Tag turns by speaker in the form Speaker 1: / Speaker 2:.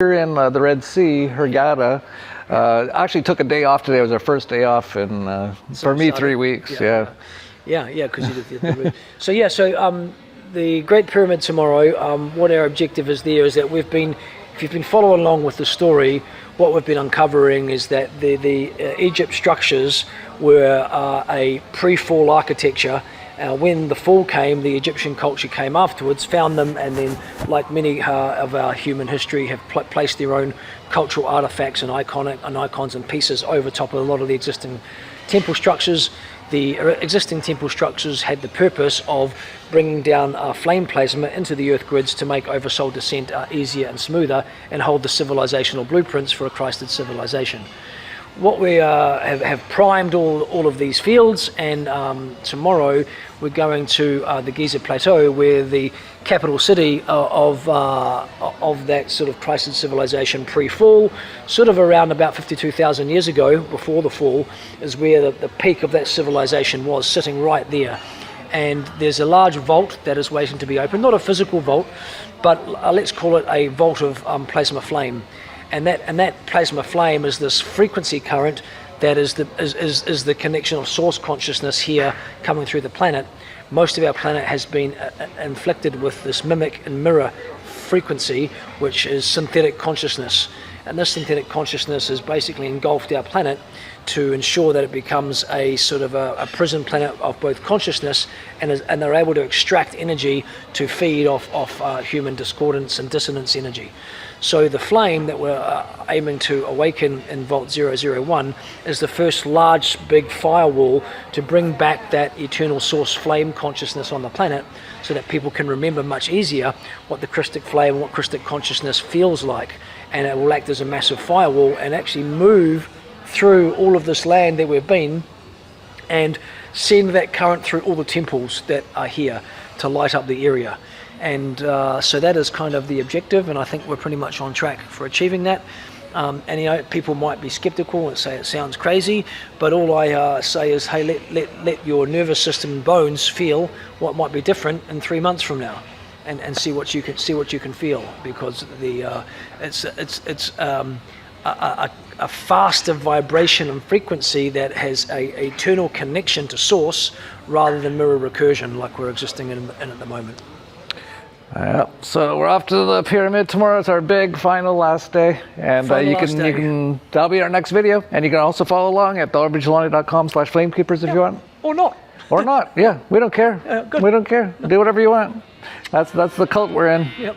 Speaker 1: Here in the Red Sea, Hurghada, actually took a day off today. It was our first day off in, for me, 3 weeks. Yeah,
Speaker 2: because you did the So the Great Pyramid tomorrow, what our objective is there is that if you've been following along with the story, what we've been uncovering is that the Egypt structures were a pre-fall architecture. When the fall came, the Egyptian culture came afterwards, found them, and then, like many of our human history, have placed their own cultural artifacts and icons and pieces over top of a lot of the existing temple structures. The existing temple structures had the purpose of bringing down flame plasma into the earth grids to make oversoul descent easier and smoother, and hold the civilizational blueprints for a Christed civilization. What we have primed all of these fields, and tomorrow we're going to the Giza Plateau, where the capital city of that sort of Christed civilization pre-fall, sort of around about 52,000 years ago, before the fall, is where the peak of that civilization was, sitting right there. And there's a large vault that is waiting to be opened, not a physical vault, but let's call it a vault of plasma flame. And that plasma flame is this frequency current that is the connection of source consciousness here coming through the planet. Most of our planet has been inflicted with this mimic and mirror frequency, which is synthetic consciousness. And this synthetic consciousness has basically engulfed our planet to ensure that it becomes a sort of a prison planet of both consciousness, and they're able to extract energy to feed off human discordance and dissonance energy. So the flame that we're aiming to awaken in Vault 001 is the first large, big firewall to bring back that eternal source flame consciousness on the planet, so that people can remember much easier what the krystic flame, what krystic consciousness feels like. And it will act as a massive firewall and actually move through all of this land that we've been, and send that current through all the temples that are here to light up the area. And so that is kind of the objective, and I think we're pretty much on track for achieving that. And people might be skeptical and say it sounds crazy, but all I say is, hey, let your nervous system and bones feel what might be different in 3 months from now, and see what you can feel, because it's a faster vibration and frequency that has a eternal connection to source, rather than mirror recursion like we're existing in at the moment.
Speaker 1: So we're off to the pyramid tomorrow. It's our big final last day, and you can that'll be our next video. And you can also follow along at theorbitalani.com/flamekeepers if you want,
Speaker 2: or not.
Speaker 1: Yeah, we don't care. We don't care. Do whatever you want. That's the cult we're in.
Speaker 2: Yep.